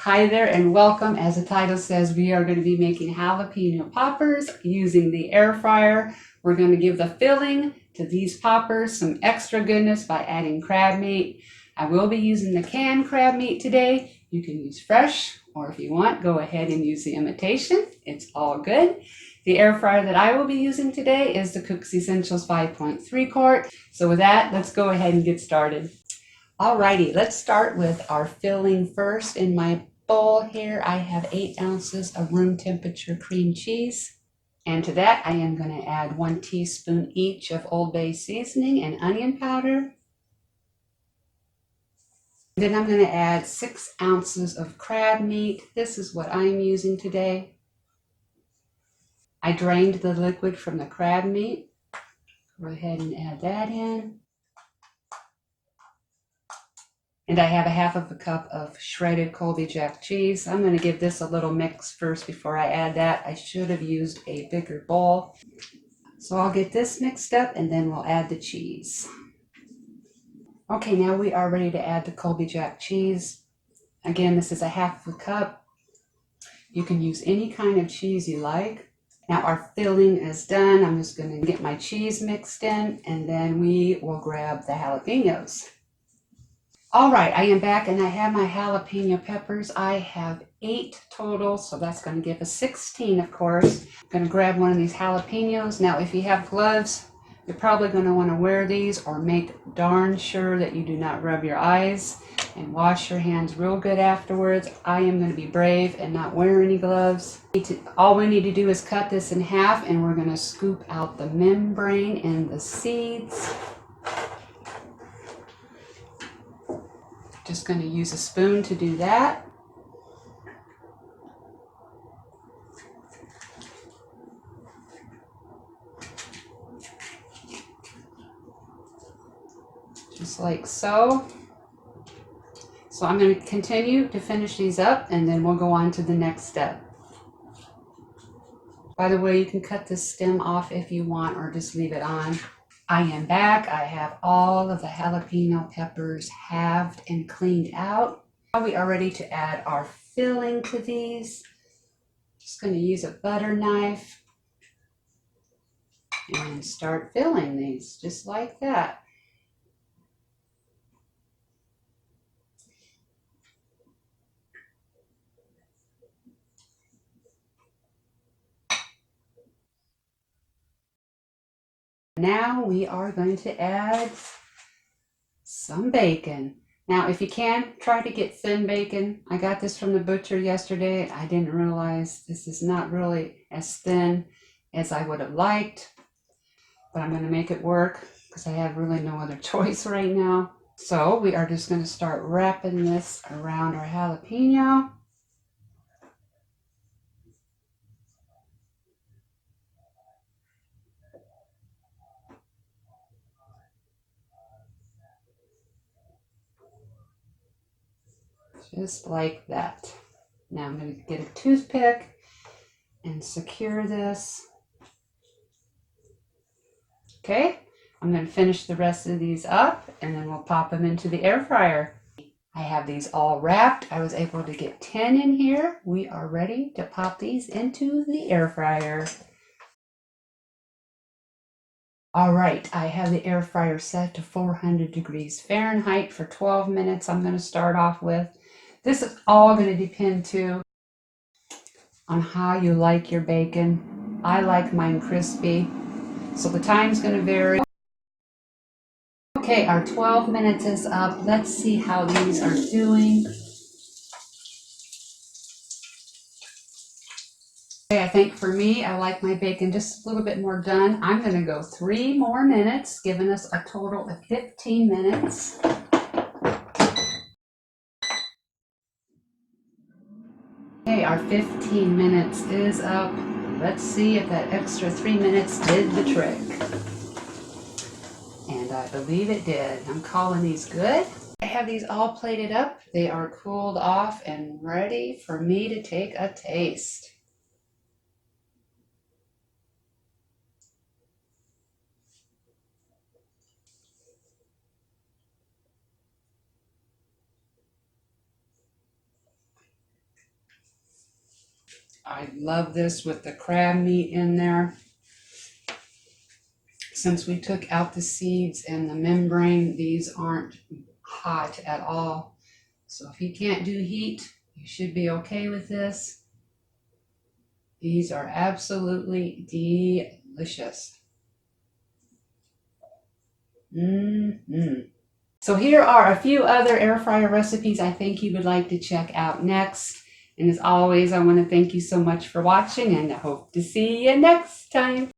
Hi there and welcome. As the title says, we are going to be making jalapeno poppers using the air fryer. We're going to give the filling to these poppers some extra goodness by adding crab meat. I will be using the canned crab meat today. You can use fresh, or if you want, go ahead and use the imitation. It's all good. The air fryer that I will be using today is the Cook's Essentials 5.3 quart. So with that, let's go ahead and get started. Alrighty, let's start with our filling first. In my bowl here, I have 8 ounces of room temperature cream cheese. And to that, I am going to add 1 teaspoon each of Old Bay seasoning and onion powder. Then I'm going to add 6 ounces of crab meat. This is what I'm using today. I drained the liquid from the crab meat. Go ahead and add that in. And I have a half of a cup of shredded Colby Jack cheese. I'm going to give this a little mix first before I add that. I should have used a bigger bowl. So I'll get this mixed up and then we'll add the cheese. Okay, now we are ready to add the Colby Jack cheese. Again, this is a half of a cup. You can use any kind of cheese you like. Now our filling is done. I'm just going to get my cheese mixed in and then we will grab the jalapenos. All right, I am back and I have my jalapeno peppers. I have 8 total, so that's going to give us 16, of course. I'm going to grab one of these jalapenos. Now, if you have gloves, you're probably going to want to wear these or make darn sure that you do not rub your eyes and wash your hands real good afterwards. I am going to be brave and not wear any gloves. All we need to do is cut this in half and we're going to scoop out the membrane and the seeds. Just going to use a spoon to do that. Just like so. So I'm going to continue to finish these up and then we'll go on to the next step. By the way, you can cut this stem off if you want or just leave it on. I am back. I have all of the jalapeno peppers halved and cleaned out. Now we are ready to add our filling to these. Just going to use a butter knife and start filling these just like that. Now we are going to add some bacon. Now, if you can, try to get thin bacon. I got this from the butcher yesterday. I didn't realize this is not really as thin as I would have liked, but I'm going to make it work because I have really no other choice right now. So we are just going to start wrapping this around our jalapeno. Just like that. Now I'm going to get a toothpick and secure this. Okay, I'm going to finish the rest of these up and then we'll pop them into the air fryer. I have these all wrapped. I was able to get 10 in here. We are ready to pop these into the air fryer. All right, I have the air fryer set to 400 degrees Fahrenheit for 12 minutes. I'm going to start off with. This is all going to depend too on how you like your bacon. I like mine crispy, so the time's going to vary. Okay, our 12 minutes is up. Let's see how these are doing. Okay, I think for me, I like my bacon just a little bit more done. I'm going to go 3 more minutes, giving us a total of 15 minutes. Okay, our 15 minutes is up. Let's see if that extra 3 minutes did the trick. And I believe it did. I'm calling these good. I have these all plated up. They are cooled off and ready for me to take a taste. I love this with the crab meat in there. Since we took out the seeds and the membrane, these aren't hot at all. So if you can't do heat, you should be okay with this. These are absolutely delicious. So here are a few other air fryer recipes I think you would like to check out next. And as always, I want to thank you so much for watching, and I hope to see you next time.